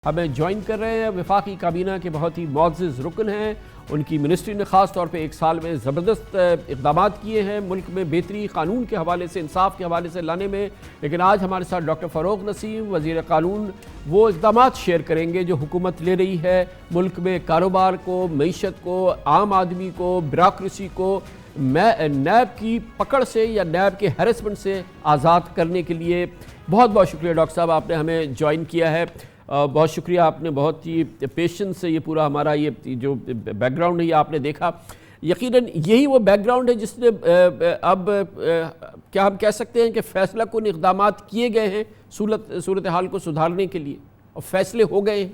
ہمیں جوائن کر رہے ہیں وفاقی کابینہ کے بہت ہی معزز رکن ہیں. ان کی منسٹری نے خاص طور پہ ایک سال میں زبردست اقدامات کیے ہیں ملک میں بہتری قانون کے حوالے سے، انصاف کے حوالے سے لانے میں. لیکن آج ہمارے ساتھ ڈاکٹر فروغ نسیم وزیر قانون وہ اقدامات شیئر کریں گے جو حکومت لے رہی ہے ملک میں کاروبار کو، معیشت کو، عام آدمی کو، بیوروکریسی کو نیب کی پکڑ سے یا نیب کے ہیرسمنٹ سے آزاد کرنے کے لیے. بہت بہت شکریہ ڈاکٹر صاحب، آپ نے ہمیں جوائن کیا ہے. بہت شکریہ، آپ نے بہت ہی پیشنس سے یہ پورا ہمارا یہ جو بیک گراؤنڈ ہے یہ آپ نے دیکھا. یقیناً یہی وہ بیک گراؤنڈ ہے جس نے اب کیا ہم کہہ سکتے ہیں کہ فیصلہ کن اقدامات کیے گئے ہیں صورتحال کو سدھارنے کے لیے، اور فیصلے ہو گئے ہیں.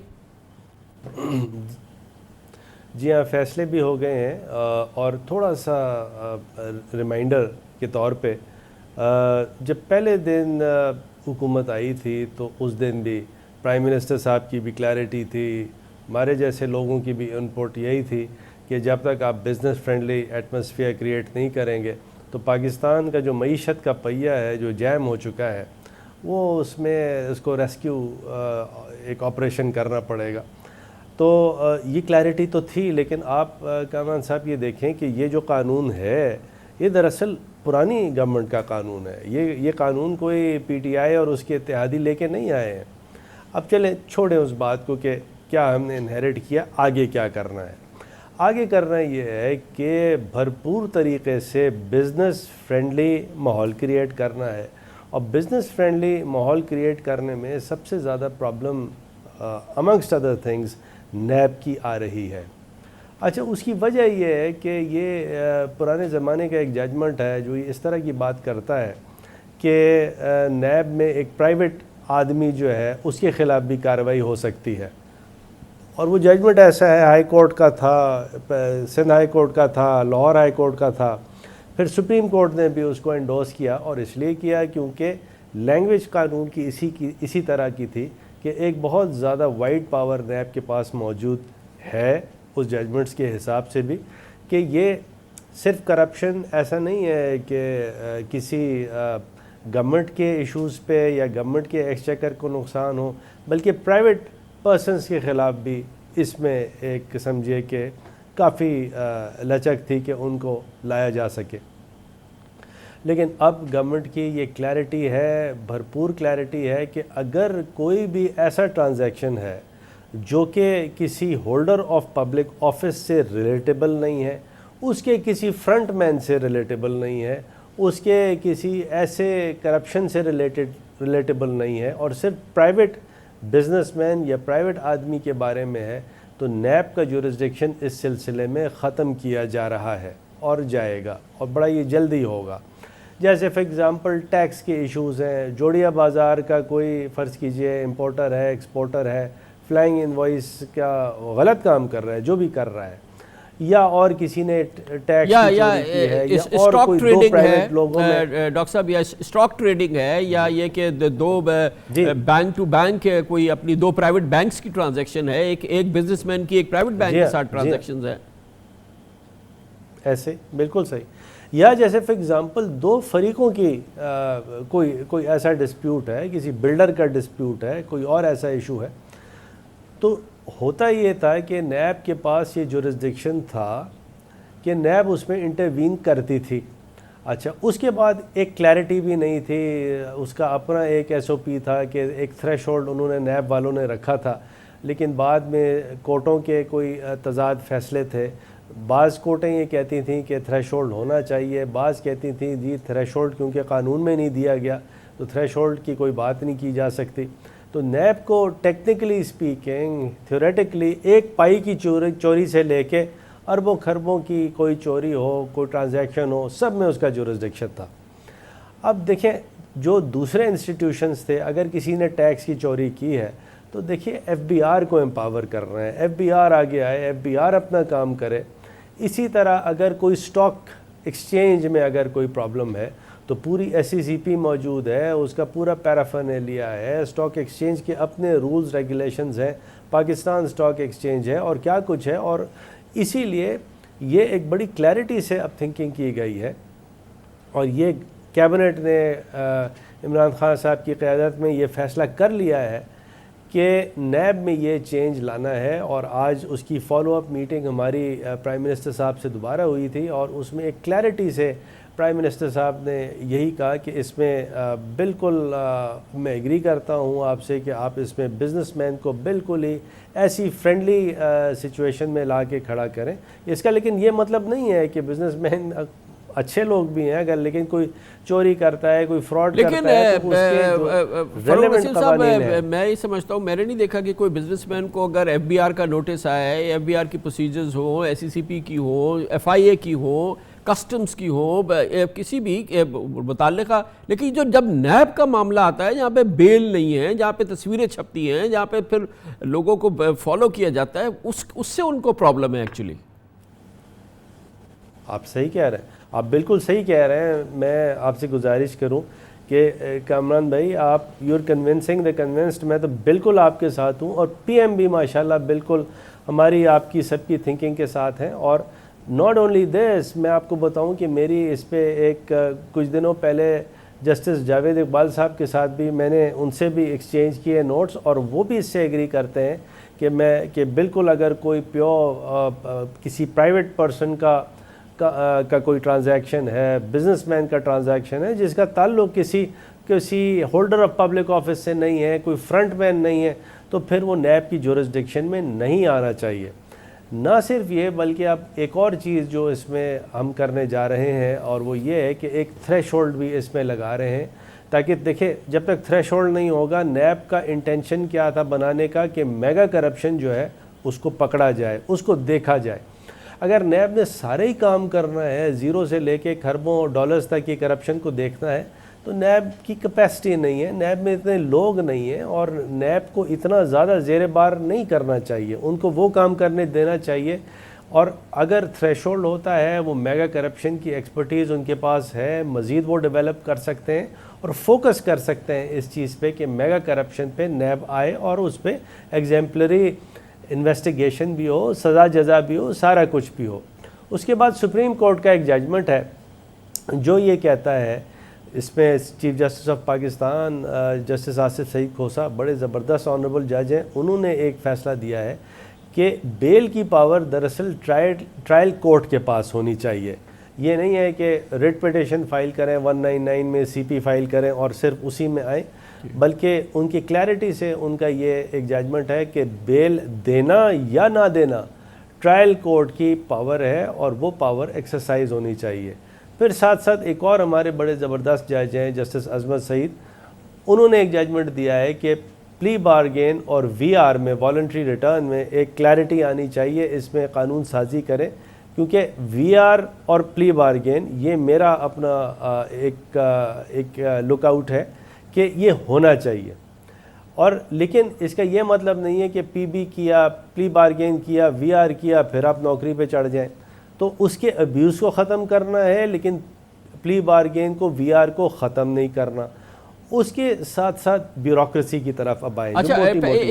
جی ہاں، فیصلے بھی ہو گئے ہیں. اور تھوڑا سا ریمائنڈر کے طور پہ جب پہلے دن حکومت آئی تھی تو اس دن بھی پرائم منسٹر صاحب کی بھی کلیئرٹی تھی، ہمارے جیسے لوگوں کی بھی انپوٹ یہی تھی کہ جب تک آپ بزنس فرینڈلی ایٹماسفیئر کریٹ نہیں کریں گے تو پاکستان کا جو معیشت کا پہیہ ہے جو جیم ہو چکا ہے وہ اس کو ریسکیو ایک آپریشن کرنا پڑے گا. تو یہ کلیئرٹی تو تھی، لیکن آپ کامران صاحب یہ دیکھیں کہ یہ جو قانون ہے یہ دراصل پرانی گورنمنٹ کا قانون ہے. یہ قانون کوئی پی ٹی آئی اور اس کے اتحادی لے کے نہیں آئے ہیں. اب چلیں چھوڑیں اس بات کو کہ کیا ہم نے انہیریٹ کیا، آگے کیا کرنا ہے. آگے کرنا یہ ہے کہ بھرپور طریقے سے بزنس فرینڈلی ماحول کریٹ کرنا ہے. اور بزنس فرینڈلی ماحول کریٹ کرنے میں سب سے زیادہ problem amongst other things NAB کی آ رہی ہے. اچھا، اس کی وجہ یہ ہے کہ یہ پرانے زمانے کا ایک ججمنٹ ہے جو اس طرح کی بات کرتا ہے کہ نیب میں ایک پرائیویٹ آدمی جو ہے اس کے خلاف بھی کارروائی ہو سکتی ہے. اور وہ ججمنٹ ایسا ہے، ہائی کورٹ کا تھا، سندھ ہائی کورٹ کا تھا، لاہور ہائی کورٹ کا تھا، پھر سپریم کورٹ نے بھی اس کو انڈورس کیا. اور اس لیے کیا کیونکہ لینگویج قانون کی اسی طرح کی تھی کہ ایک بہت زیادہ وائڈ پاور نیب کے پاس موجود ہے اس ججمنٹس کے حساب سے بھی، کہ یہ صرف کرپشن ایسا نہیں ہے کہ کسی گورنمنٹ کے ایشوز پہ یا گورنمنٹ کے ایکسچیکر کو نقصان ہو، بلکہ پرائیویٹ پرسنس کے خلاف بھی اس میں ایک سمجھے کہ کافی لچک تھی کہ ان کو لایا جا سکے. لیکن اب گورنمنٹ کی یہ کلیئرٹی ہے، بھرپور کلیئرٹی ہے کہ اگر کوئی بھی ایسا ٹرانزیکشن ہے جو کہ کسی ہولڈر آف پبلک آفس سے ریلیٹیبل نہیں ہے، اس کے کسی فرنٹ مین سے ریلیٹیبل نہیں ہے، اس کے کسی ایسے کرپشن سے ریلیٹیبل نہیں ہے، اور صرف پرائیویٹ بزنس مین یا پرائیویٹ آدمی کے بارے میں ہے، تو نیب کا جورسڈکشن اس سلسلے میں ختم کیا جا رہا ہے اور جائے گا، اور بڑا یہ جلدی ہوگا. جیسے فار ایگزامپل ٹیکس کے ایشوز ہیں، جوڑیا بازار کا کوئی فرض کیجئے امپورٹر ہے، ایکسپورٹر ہے، فلائنگ انوائس کا غلط کام کر رہا ہے، جو بھی کر رہا ہے، یا اور کسی نے ٹیکس کی چوری کی ہے، یا اور کوئی دو پرائیویٹ لوگوں میں ڈاکٹر صاحب یا اسٹاک ٹریڈنگ ہے، یا یہ کہ دو بینک ٹو بینک کوئی اپنی دو پرائیویٹ بینکس کی ٹرانزیکشن ہے، ایک بزنس مین کی ایک پرائیویٹ بینک کے ساتھ ٹرانزیکشنز ہیں، ایسے بالکل صحیح. یا جیسے فار ایگزامپل دو فریقوں کی کوئی ایسا ڈسپیوٹ ہے، کسی بلڈر کا ڈسپیوٹ ہے، کوئی اور ایسا ایشو ہے، تو ہوتا یہ تھا کہ نیب کے پاس یہ جورسڈکشن تھا کہ نیب اس میں انٹروین کرتی تھی. اچھا، اس کے بعد ایک کلیئرٹی بھی نہیں تھی، اس کا اپنا ایک ایس او پی تھا کہ ایک تھریش ہولڈ انہوں نے نیب والوں نے رکھا تھا. لیکن بعد میں کورٹوں کے کوئی تضاد فیصلے تھے. بعض کورٹیں یہ کہتی تھیں کہ تھریش ہولڈ ہونا چاہیے، بعض کہتی تھیں جی تھریش ہولڈ کیونکہ قانون میں نہیں دیا گیا تو تھریش ہولڈ کی کوئی بات نہیں کی جا سکتی. تو نیب کو ٹیکنیکلی اسپیکنگ، تھیوریٹکلی ایک پائی کی چوری سے لے کے اربوں خربوں کی کوئی چوری ہو، کوئی ٹرانزیکشن ہو، سب میں اس کا جورسڈکشن تھا. اب دیکھیں جو دوسرے انسٹیٹیوشنز تھے، اگر کسی نے ٹیکس کی چوری کی ہے تو دیکھیے ایف بی آر کو امپاور کر رہے ہیں، ایف بی آر آگے آئے، ایف بی آر اپنا کام کرے. اسی طرح اگر کوئی سٹاک ایکسچینج میں اگر کوئی پرابلم ہے تو پوری ایس سی سی پی موجود ہے، اس کا پورا پیرافرنیلیا ہے، اسٹاک ایکسچینج کے اپنے رولز ریگولیشنز ہیں، پاکستان اسٹاک ایکسچینج ہے اور کیا کچھ ہے. اور اسی لیے یہ ایک بڑی کلیئرٹی سے اب تھنکنگ کی گئی ہے، اور یہ کیبنٹ نے عمران خان صاحب کی قیادت میں یہ فیصلہ کر لیا ہے کہ کہ نیب میں یہ چینج لانا ہے، اور آج اس کی فالو اپ میٹنگ ہماری پرائم منسٹر صاحب سے دوبارہ ہوئی تھی، اور اس میں ایک کلیئرٹی سے پرائم منسٹر صاحب نے یہی کہا کہ اس میں بالکل میں ایگری کرتا ہوں آپ سے کہ آپ اس میں بزنس مین کو بالکل ہی ایسی فرینڈلی سچویشن میں لا کے کھڑا کریں۔ اس کا لیکن یہ مطلب نہیں ہے کہ بزنس مین اچھے لوگ بھی ہیں، اگر لیکن کوئی چوری کرتا ہے، کوئی فراڈ کرتا ہے تو اس کے ریلیونٹ قوانین ہیں۔ میں یہ سمجھتا ہوں، میں نے نہیں دیکھا کہ کوئی بزنس مین کو اگر ایف بی آر کا نوٹس آیا ہے، ایف بی آر کی پروسیجرز ہو، ایس سی سی پی کی ہو، ایف آئی اے کی ہو، کسٹمز کی ہو، کسی بھی متعلقہ، لیکن جب نیب کا معاملہ آتا ہے جہاں پہ بیل نہیں ہے، جہاں پہ تصویریں چھپتی ہیں، جہاں پہ پھر لوگوں کو فالو کیا جاتا ہے، اس سے ان کو پرابلم ہے ایکچولی۔ آپ صحیح کہہ رہے ہیں، آپ بالکل صحیح کہہ رہے ہیں۔ میں آپ سے گزارش کروں کہ کامران بھائی، آپ یور کنونسنگ دا کنونسڈ، میں تو بالکل آپ کے ساتھ ہوں، اور پی ایم بھی ماشاءاللہ بالکل ہماری آپ کی سب کی تھنکنگ کے ساتھ ہیں۔ اور ناٹ اونلی دس، میں آپ کو بتاؤں کہ میری اس پہ ایک کچھ دنوں پہلے جسٹس جاوید اقبال صاحب کے ساتھ بھی میں نے ان سے بھی ایکسچینج کیے نوٹس، اور وہ بھی اس سے ایگری کرتے ہیں کہ بالکل اگر کوئی کسی پرائیویٹ پرسن کا کوئی ٹرانزیکشن ہے، بزنس مین کا ٹرانزیکشن ہے جس کا تعلق کسی ہولڈر آف پبلک آفس سے نہیں ہے، کوئی فرنٹ مین نہیں ہے، تو پھر وہ نیب کی جورسڈکشن میں نہیں آنا چاہیے۔ نہ صرف یہ، بلکہ اب ایک اور چیز جو اس میں ہم کرنے جا رہے ہیں، اور وہ یہ ہے کہ ایک تھریش ہولڈ بھی اس میں لگا رہے ہیں، تاکہ دیکھیں جب تک تھریش ہولڈ نہیں ہوگا، نیب کا انٹینشن کیا تھا بنانے کا کہ میگا کرپشن جو ہے اس کو پکڑا جائے، اس کو دیکھا جائے۔ اگر نیب نے سارے ہی کام کرنا ہے، زیرو سے لے کے کھربوں ڈالرز تک کی کرپشن کو دیکھنا ہے، تو نیب کی کیپیسٹی نہیں ہے، نیب میں اتنے لوگ نہیں ہیں، اور نیب کو اتنا زیادہ زیر بار نہیں کرنا چاہیے، ان کو وہ کام کرنے دینا چاہیے۔ اور اگر تھریشولڈ ہوتا ہے، وہ میگا کرپشن کی ایکسپرٹیز ان کے پاس ہے، مزید وہ ڈیولپ کر سکتے ہیں اور فوکس کر سکتے ہیں اس چیز پہ کہ میگا کرپشن پہ نیب آئے، اور اس پہ ایگزیمپلری انویسٹیگیشن بھی ہو، سزا جزا بھی ہو، سارا کچھ بھی ہو۔ اس کے بعد سپریم کورٹ کا ایک ججمنٹ ہے جو یہ کہتا ہے، اس میں chief justice of Pakistan justice Asif Saeed Khosa بڑے زبردست آنریبل جج ہیں، انہوں نے ایک فیصلہ دیا ہے کہ بیل کی پاور دراصل ٹرائل کورٹ کے پاس ہونی چاہیے۔ یہ نہیں ہے کہ ریٹ پٹیشن فائل کریں 199 میں، سی پی فائل کریں اور صرف اسی میں آئیں، بلکہ ان کی کلیئرٹی سے ان کا یہ ایک ججمنٹ ہے کہ بیل دینا یا نہ دینا ٹرائل کورٹ کی پاور ہے، اور وہ پاور ایکسرسائز ہونی چاہیے۔ پھر ساتھ ساتھ ایک اور ہمارے بڑے زبردست جج ہیں جسٹس عظمت سعید، انہوں نے ایک ججمنٹ دیا ہے کہ پلی بارگین اور وی آر میں، والنٹری ریٹرن میں ایک کلیئرٹی آنی چاہیے، اس میں قانون سازی کریں، کیونکہ وی آر اور پلی بارگین یہ میرا اپنا ایک لک آؤٹ ہے کہ یہ ہونا چاہیے۔ اور لیکن اس کا یہ مطلب نہیں ہے کہ پی بی کیا، پلی بارگین کیا، وی آر کیا، پھر آپ نوکری پہ چڑھ جائیں، تو اس کے ابیوز کو ختم کرنا ہے، لیکن پلی بارگین کو، وی آر کو ختم نہیں کرنا۔ اس کے ساتھ ساتھ بیوروکریسی کی طرف اب آئیں۔ اچھا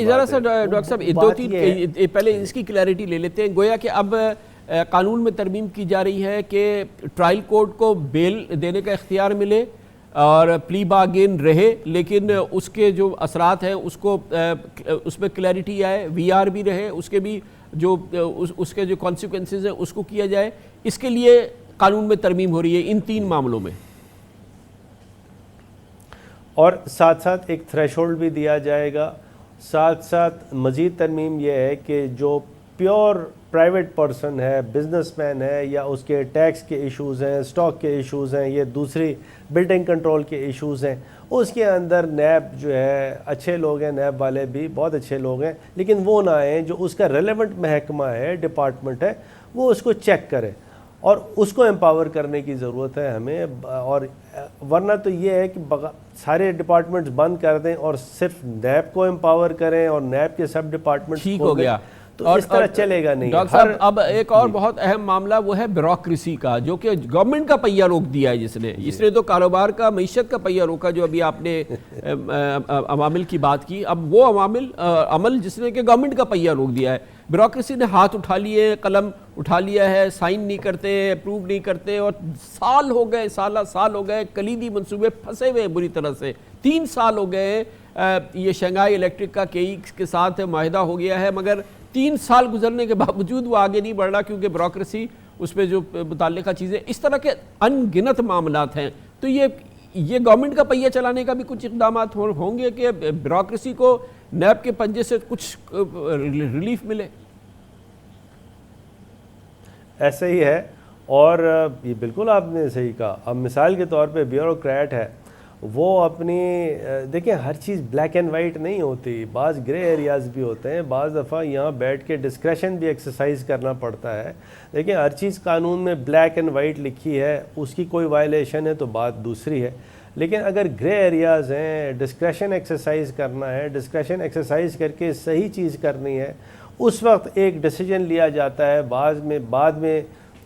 ذرا سا ڈاکٹر صاحب دو تین پہلے اس کی کلیئرٹی لے لیتے ہیں۔ گویا کہ اب قانون میں ترمیم کی جا رہی ہے کہ ٹرائل کورٹ کو بیل دینے کا اختیار ملے اور پلی بارگین رہے، لیکن اس کے جو اثرات ہیں اس میں کلیئرٹی آئے، وی آر بھی رہے، اس کے بھی اس کے جو کانسیکوینسز ہیں اس کو کیا جائے۔ اس کے لیے قانون میں ترمیم ہو رہی ہے ان تین معاملوں میں، اور ساتھ ساتھ ایک تھریش ہولڈ بھی دیا جائے گا۔ ساتھ ساتھ مزید ترمیم یہ ہے کہ جو پیور پرائیویٹ پرسن ہے، بزنس مین ہے، یا اس کے ٹیکس کے ایشوز ہیں، سٹاک کے ایشوز ہیں، یہ دوسری بلڈنگ کنٹرول کے ایشوز ہیں، اس کے اندر نیب جو ہے اچھے لوگ ہیں، نیب والے بھی بہت اچھے لوگ ہیں، لیکن وہ نہ آئیں جو اس کا ریلیونٹ محکمہ ہے، ڈپارٹمنٹ ہے، وہ اس کو چیک کرے، اور اس کو امپاور کرنے کی ضرورت ہے ہمیں۔ اور ورنہ تو یہ ہے کہ سارے ڈپارٹمنٹس بند کر دیں اور صرف نیب کو امپاور کریں اور نیب کے سب ڈپارٹمنٹس ٹھیک ہو گیا، تو اس طرح چلے گا نہیں۔ ڈاکٹر صاحب اب ایک اور بہت اہم معاملہ وہ ہے بیوروکریسی کا، جو کہ گورنمنٹ کا پہیہ روک دیا ہے جس نے تو کاروبار کا، معیشت کا پہیہ روکا، جو ابھی آپ نے عوامل کی بات کی، اب وہ عمل جس نے کہ گورنمنٹ کا پہیہ روک دیا ہے، بیوروکریسی نے ہاتھ اٹھا لیے، قلم اٹھا لیا ہے، سائن نہیں کرتے، اپروو نہیں کرتے، اور سال ہو گئے، سال ہو گئے، کلیدی منصوبے پھنسے ہوئے بری طرح سے، 3 سال ہو گئے یہ شنگھائی الیکٹرک کا KE کے ساتھ معاہدہ ہو گیا ہے، مگر 3 سال گزرنے کے باوجود وہ آگے نہیں بڑھ رہا کیونکہ بیوروکریسی اس پہ جو متعلقہ چیزیں، اس طرح کے ان گنت معاملات ہیں. تو یہ گورنمنٹ کا پہیہ چلانے کا بھی کچھ اقدامات ہوں گے کہ بیوروکریسی کو نیب کے پنجے سے کچھ ریلیف ملے؟ ایسا ہی ہے، اور یہ بالکل آپ نے صحیح کہا. اب مثال کے طور پہ بیوروکریٹ ہے، وہ اپنی دیکھیں ہر چیز بلیک اینڈ وائٹ نہیں ہوتی، بعض گرے ایریاز بھی ہوتے ہیں، بعض دفعہ یہاں بیٹھ کے ڈسکریشن بھی ایکسرسائز کرنا پڑتا ہے. دیکھیں ہر چیز قانون میں بلیک اینڈ وائٹ لکھی ہے، اس کی کوئی وائلیشن ہے تو بات دوسری ہے. لیکن اگر گرے ایریاز ہیں، ڈسکریشن ایکسرسائز کرنا ہے، ڈسکریشن ایکسرسائز کر کے صحیح چیز کرنی ہے، اس وقت ایک ڈیسیجن لیا جاتا ہے. بعد میں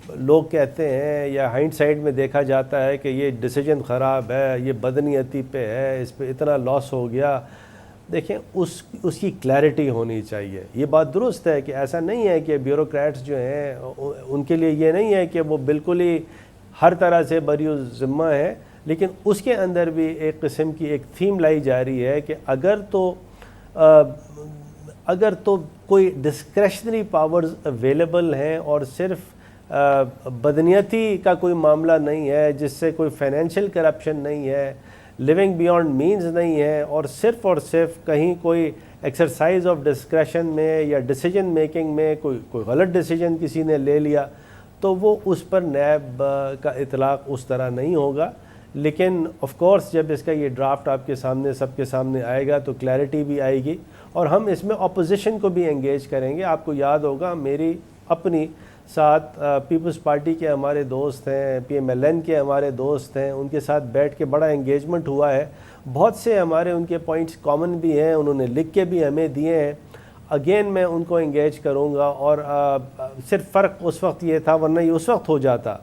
لوگ کہتے ہیں یا ہائنڈ سائڈ میں دیکھا جاتا ہے کہ یہ ڈیسیجن خراب ہے، یہ بدنیتی پہ ہے، اس پہ اتنا لاس ہو گیا. دیکھیں اس کی کلیئرٹی ہونی چاہیے. یہ بات درست ہے کہ ایسا نہیں ہے کہ بیوروکریٹس جو ہیں ان کے لیے یہ نہیں ہے کہ وہ بالکل ہی ہر طرح سے بری ذمہ ہے، لیکن اس کے اندر بھی ایک قسم کی ایک تھیم لائی جا رہی ہے کہ اگر تو کوئی ڈسکریشنری پاورز اویلیبل ہیں اور صرف بدنیتی کا کوئی معاملہ نہیں ہے، جس سے کوئی فائنینشیل کرپشن نہیں ہے، لیونگ بیونڈ مینز نہیں ہے، اور صرف کہیں کوئی ایکسرسائز آف ڈسکریشن میں یا ڈیسیجن میکنگ میں کوئی غلط ڈیسیجن کسی نے لے لیا، تو وہ اس پر نیب کا اطلاق اس طرح نہیں ہوگا. لیکن آف کورس جب اس کا یہ ڈرافٹ آپ کے سامنے سب کے سامنے آئے گا تو کلیئرٹی بھی آئے گی، اور ہم اس میں اپوزیشن کو بھی انگیج کریں گے. آپ کو یاد ہوگا میری اپنی ساتھ پیپلز پارٹی کے ہمارے دوست ہیں، PMLN کے ہمارے دوست ہیں، ان کے ساتھ بیٹھ کے بڑا انگیجمنٹ ہوا ہے. بہت سے ہمارے ان کے پوائنٹس کامن بھی ہیں، انہوں نے لکھ کے بھی ہمیں دیے ہیں. اگین میں ان کو انگیج کروں گا. اور صرف فرق اس وقت یہ تھا، ورنہ یہ اس وقت ہو جاتا.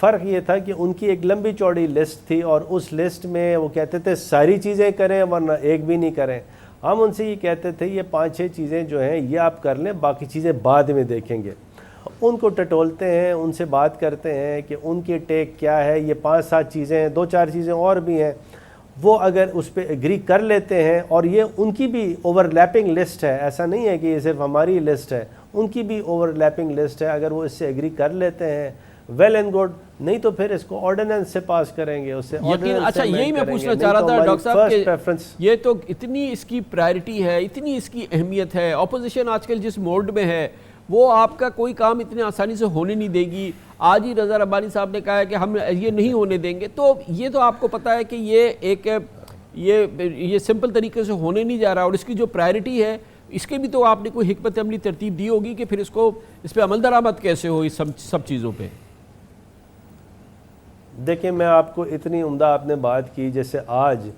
فرق یہ تھا کہ ان کی ایک لمبی چوڑی لسٹ تھی، اور اس لسٹ میں وہ کہتے تھے ساری چیزیں کریں ورنہ ایک بھی نہیں کریں. ہم ان سے یہ کہتے تھے یہ 5-6 چیزیں جو ہیں یہ آپ کر لیں، باقی چیزیں بعد میں دیکھیں گے. ان کو ٹٹولتے ہیں، ان سے بات کرتے ہیں کہ ان کی ٹیک کیا ہے. یہ 5-7 چیزیں ہیں، 2-4 چیزیں اور بھی ہیں، وہ اگر اس پہ ایگری کر لیتے ہیں، اور یہ ان کی بھی اوور لیپنگ لسٹ ہے، ایسا نہیں ہے کہ یہ صرف ہماری لسٹ ہے، ان کی بھی اوور لیپنگ لسٹ ہے. اگر وہ اس سے ایگری کر لیتے ہیں ویل اینڈ گڈ، نہیں تو پھر اس کو آرڈیننس سے پاس کریں گے. اس سے اچھا یہی میں پوچھنا چاہ رہا تھا ڈاکٹر صاحب کہ یہ تو اتنی اس کی پرائرٹی ہے، اتنی اس کی اہمیت ہے، اپوزیشن آج کل جس موڈ میں ہے وہ آپ کا کوئی کام اتنی آسانی سے ہونے نہیں دے گی. آج ہی رضا ربانی صاحب نے کہا ہے کہ ہم یہ نہیں ہونے دیں گے. تو یہ تو آپ کو پتہ ہے کہ یہ سمپل طریقے سے ہونے نہیں جا رہا، اور اس کی جو پرائرٹی ہے اس کے بھی تو آپ نے کوئی حکمت عملی ترتیب دی ہوگی کہ پھر اس پہ عمل درآمد کیسے ہو اس سب چیزوں پہ. دیکھیں میں آپ کو اتنی عمدہ آپ نے بات کی، جیسے آج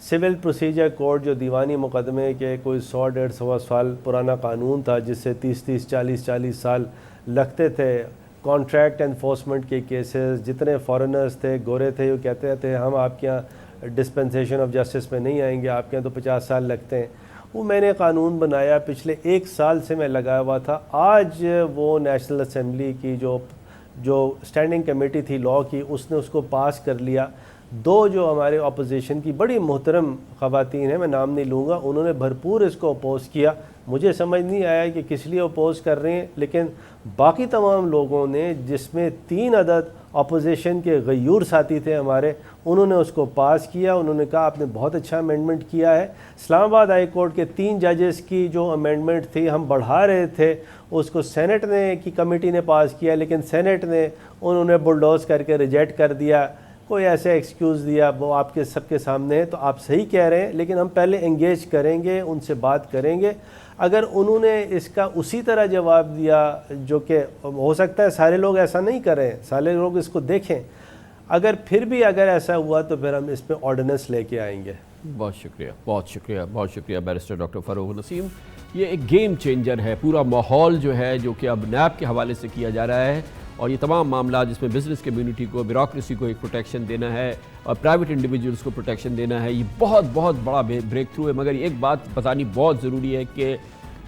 سول پروسیجر کوڈ جو دیوانی مقدمے کے کوئی 100-150 سال پرانا قانون تھا، جس سے 30 40 سال لگتے تھے. کانٹریکٹ انفورسمنٹ کے کیسز، جتنے فارنرز تھے، گورے تھے، وہ کہتے تھے ہم آپ کے یہاں ڈسپنسیشن آف جسٹس میں نہیں آئیں گے، آپ کے یہاں تو 50 سال لگتے ہیں. وہ میں نے قانون بنایا، پچھلے 1 سال سے میں لگا ہوا تھا. آج وہ نیشنل اسمبلی کی جو اسٹینڈنگ کمیٹی تھی لاء کی، اس نے اس کو پاس کر لیا. 2 جو ہمارے اپوزیشن کی بڑی محترم خواتین ہیں، میں نام نہیں لوں گا، انہوں نے بھرپور اس کو اپوز کیا. مجھے سمجھ نہیں آیا کہ کس لیے اپوز کر رہے ہیں، لیکن باقی تمام لوگوں نے، جس میں 3 عدد اپوزیشن کے غیور ساتھی تھے ہمارے، انہوں نے اس کو پاس کیا. انہوں نے کہا آپ نے بہت اچھا امینڈمنٹ کیا ہے. اسلام آباد ہائی کورٹ کے 3 ججز کی جو امینڈمنٹ تھی ہم بڑھا رہے تھے، اس کو سینٹ کی کمیٹی نے پاس کیا، لیکن سینٹ نے انہوں نے بلڈوز کر کے ریجیکٹ کر دیا. کوئی ایسے ایکسکیوز دیا، وہ آپ کے سب کے سامنے ہے. تو آپ صحیح کہہ رہے ہیں، لیکن ہم پہلے انگیج کریں گے، ان سے بات کریں گے. اگر انہوں نے اس کا اسی طرح جواب دیا، جو کہ ہو سکتا ہے سارے لوگ ایسا نہیں کریں، سارے لوگ اس کو دیکھیں، پھر بھی اگر ایسا ہوا تو پھر ہم اس پہ آرڈیننس لے کے آئیں گے. بہت شکریہ، بہت شکریہ، بہت شکریہ بیرسٹر ڈاکٹر فروغ نسیم. یہ ایک گیم چینجر ہے. پورا ماحول جو ہے جو کہ اب نیب کے حوالے سے کیا جا رہا ہے، اور یہ تمام معاملات جس میں بزنس کمیونٹی کو، بیوروکریسی کو ایک پروٹیکشن دینا ہے اور پرائیویٹ انڈیویجولز کو پروٹیکشن دینا ہے، یہ بہت بہت بڑا بریک تھرو ہے. مگر ایک بات بتانی بہت ضروری ہے کہ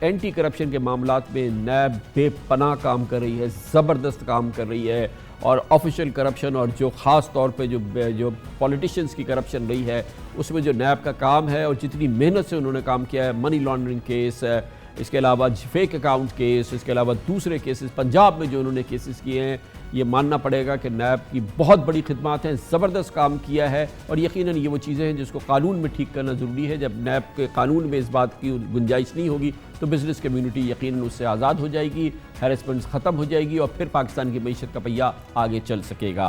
اینٹی کرپشن کے معاملات میں نیب بے پناہ کام کر رہی ہے، زبردست کام کر رہی ہے، اور آفیشیل کرپشن اور جو خاص طور پہ جو پولیٹیشینز کی کرپشن رہی ہے اس میں جو نیب کا کام ہے اور جتنی محنت سے انہوں نے کام کیا ہے، منی لانڈرنگ کیس، اس کے علاوہ فیک اکاؤنٹ کیس، اس کے علاوہ دوسرے کیسز پنجاب میں جو انہوں نے کیسز کیے ہیں، یہ ماننا پڑے گا کہ نیب کی بہت بڑی خدمات ہیں، زبردست کام کیا ہے، اور یقیناً یہ وہ چیزیں ہیں جس کو قانون میں ٹھیک کرنا ضروری ہے۔ جب نیب کے قانون میں اس بات کی گنجائش نہیں ہوگی تو بزنس کمیونٹی یقیناً اس سے آزاد ہو جائے گی، ہیرسمنٹ ختم ہو جائے گی، اور پھر پاکستان کی معیشت کا پہیہ آگے چل سکے گا۔